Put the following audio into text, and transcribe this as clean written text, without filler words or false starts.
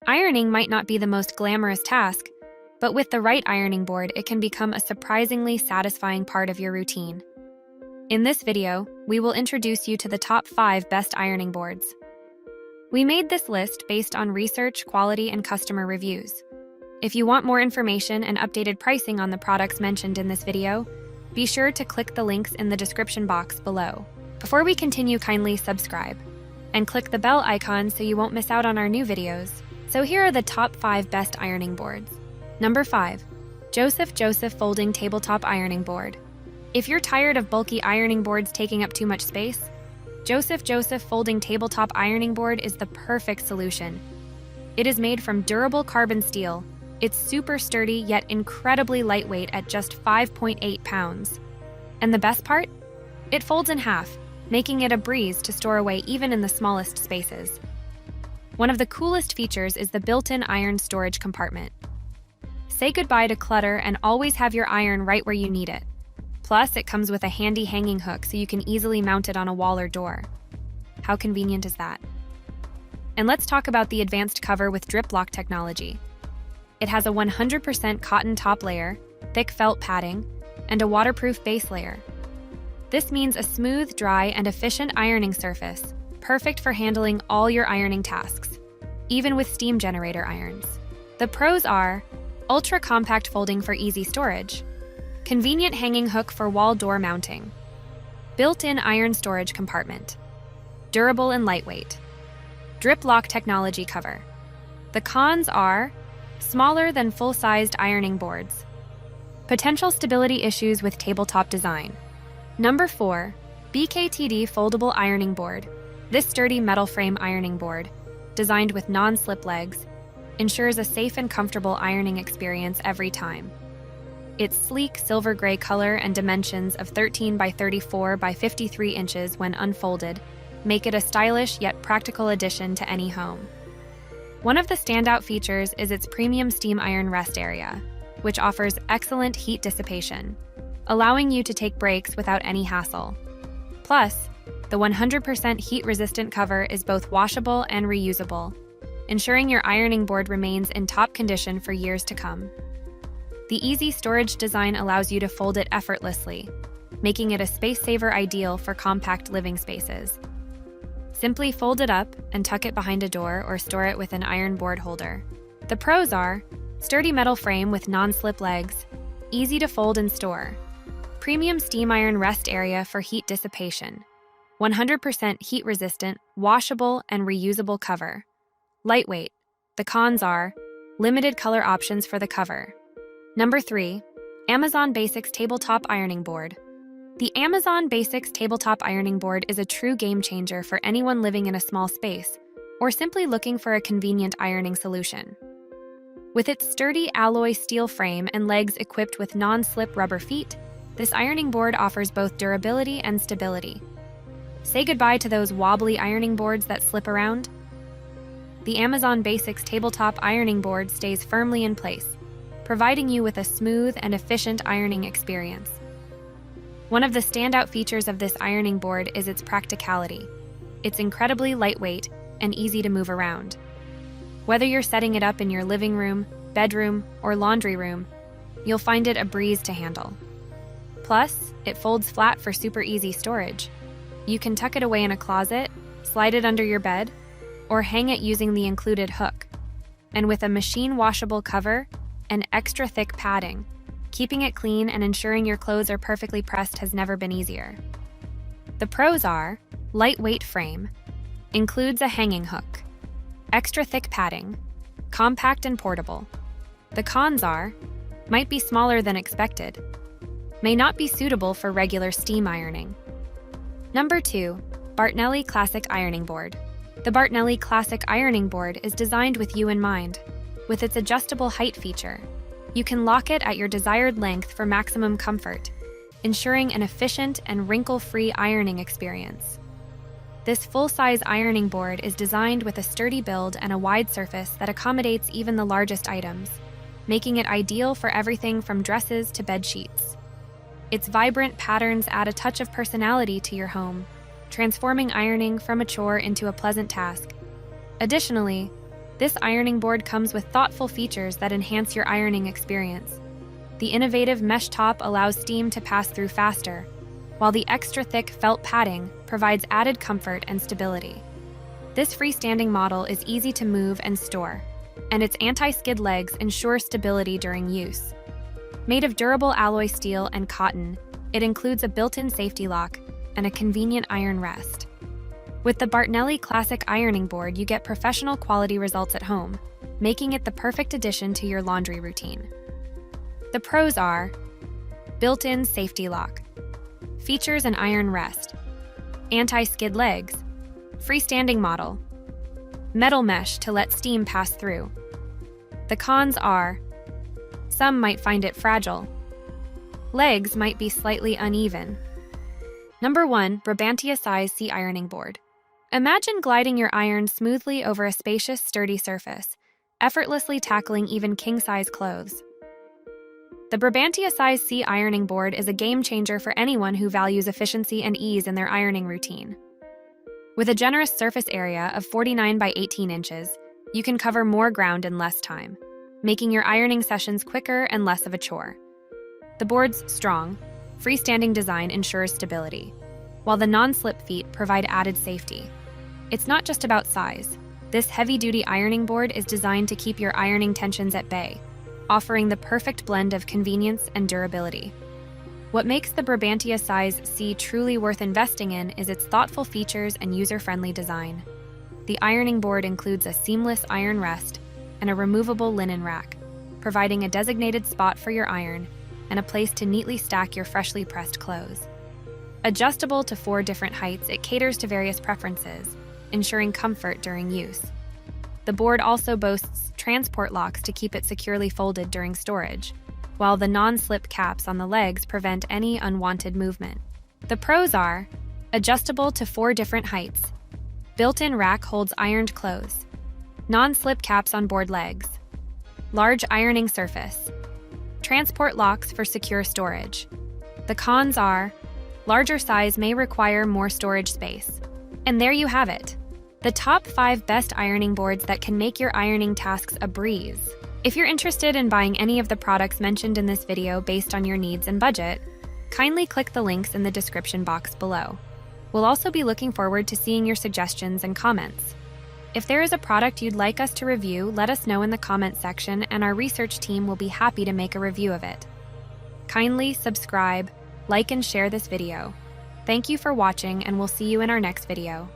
Ironing might not be the most glamorous task, but with the right ironing board, it can become a surprisingly satisfying part of your routine. In this video, we will introduce you to the top 5 best ironing boards. We made this list based on research, quality, and customer reviews. If you want more information and updated pricing on the products mentioned in this video, be sure to click the links in the description box below. Before we continue, kindly subscribe and click the bell icon so you won't miss out on our new videos. So here are the top 5 best ironing boards. Number 5. Joseph Folding Tabletop Ironing Board. If you're tired of bulky ironing boards taking up too much space, Joseph Folding Tabletop Ironing Board is the perfect solution. It is made from durable carbon steel. It's super sturdy yet incredibly lightweight at just 5.8 pounds. And the best part? It folds in half, making it a breeze to store away even in the smallest spaces. One of the coolest features is the built-in iron storage compartment. Say goodbye to clutter and always have your iron right where you need it. Plus, it comes with a handy hanging hook so you can easily mount it on a wall or door. How convenient is that? And let's talk about the advanced cover with drip lock technology. It has a 100% cotton top layer, thick felt padding, and a waterproof base layer. This means a smooth, dry, and efficient ironing surface, perfect for handling all your ironing tasks, even with steam generator irons. The pros are ultra-compact folding for easy storage, convenient hanging hook for wall door mounting, built-in iron storage compartment, durable and lightweight, drip lock technology cover. The cons are smaller than full-sized ironing boards, potential stability issues with tabletop design. Number 4. BKTD Foldable Ironing Board. This sturdy metal frame ironing board, designed with non-slip legs, ensures a safe and comfortable ironing experience every time. Its sleek silver gray color and dimensions of 13 by 34 by 53 inches when unfolded make it a stylish yet practical addition to any home. One of the standout features is its premium steam iron rest area, which offers excellent heat dissipation, allowing you to take breaks without any hassle. Plus, the 100% heat-resistant cover is both washable and reusable, ensuring your ironing board remains in top condition for years to come. The easy storage design allows you to fold it effortlessly, making it a space saver ideal for compact living spaces. Simply fold it up and tuck it behind a door or store it with an iron board holder. The pros are sturdy metal frame with non-slip legs, easy to fold and store, premium steam iron rest area for heat dissipation, 100% heat-resistant, washable, and reusable cover. Lightweight. The cons are limited color options for the cover. Number 3. Amazon Basics Tabletop Ironing Board. The Amazon Basics Tabletop Ironing Board is a true game changer for anyone living in a small space or simply looking for a convenient ironing solution. With its sturdy alloy steel frame and legs equipped with non-slip rubber feet, this ironing board offers both durability and stability. Say goodbye to those wobbly ironing boards that slip around. The Amazon Basics Tabletop Ironing Board stays firmly in place, providing you with a smooth and efficient ironing experience. One of the standout features of this ironing board is its practicality. It's incredibly lightweight and easy to move around. Whether you're setting it up in your living room, bedroom, or laundry room, you'll find it a breeze to handle. Plus, it folds flat for super easy storage. You can tuck it away in a closet, slide it under your bed, or hang it using the included hook. And with a machine-washable cover and extra thick padding, keeping it clean and ensuring your clothes are perfectly pressed has never been easier. The pros are lightweight frame, includes a hanging hook, extra thick padding, compact and portable. The cons are might be smaller than expected, may not be suitable for regular steam ironing. Number 2. Bartnelli Classic Ironing Board. The Bartnelli Classic Ironing Board is designed with you in mind. With its adjustable height feature, you can lock it at your desired length for maximum comfort, ensuring an efficient and wrinkle-free ironing experience. This full-size ironing board is designed with a sturdy build and a wide surface that accommodates even the largest items, making it ideal for everything from dresses to bed sheets. Its vibrant patterns add a touch of personality to your home, transforming ironing from a chore into a pleasant task. Additionally, This ironing board comes with thoughtful features that enhance your ironing experience. The innovative mesh top allows steam to pass through faster, while the extra-thick felt padding provides added comfort and stability. This freestanding model is easy to move and store, and its anti-skid legs ensure stability during use. Made of durable alloy steel and cotton, it includes a built-in safety lock and a convenient iron rest. With the Bartnelli Classic Ironing Board, you get professional quality results at home, making it the perfect addition to your laundry routine. The pros are: built-in safety lock, features an iron rest, anti-skid legs, freestanding model, metal mesh to let steam pass through. The cons are: some might find it fragile. Legs might be slightly uneven. Number 1. Brabantia Size C Ironing Board. Imagine gliding your iron smoothly over a spacious, sturdy surface, effortlessly tackling even king-size clothes. The Brabantia Size C Ironing Board is a game-changer for anyone who values efficiency and ease in their ironing routine. With a generous surface area of 49 by 18 inches, you can cover more ground in less time, making your ironing sessions quicker and less of a chore. The board's strong, freestanding design ensures stability, while the non-slip feet provide added safety. It's not just about size. This heavy-duty ironing board is designed to keep your ironing tensions at bay, offering the perfect blend of convenience and durability. What makes the Brabantia Size C truly worth investing in is its thoughtful features and user-friendly design. The ironing board includes a seamless iron rest and a removable linen rack, providing a designated spot for your iron and a place to neatly stack your freshly pressed clothes. Adjustable to 4 different heights, it caters to various preferences, ensuring comfort during use. The board also boasts transport locks to keep it securely folded during storage, while the non-slip caps on the legs prevent any unwanted movement. The pros are: adjustable to 4 different heights, built-in rack holds ironed clothes, non-slip caps on board legs, large ironing surface, transport locks for secure storage. The cons are: larger size may require more storage space. And there you have it, the top 5 best ironing boards that can make your ironing tasks a breeze. If you're interested in buying any of the products mentioned in this video based on your needs and budget, kindly click the links in the description box below. We'll also be looking forward to seeing your suggestions and comments. If there is a product you'd like us to review, let us know in the comment section and our research team will be happy to make a review of it. Kindly subscribe, like and share this video. Thank you for watching and we'll see you in our next video.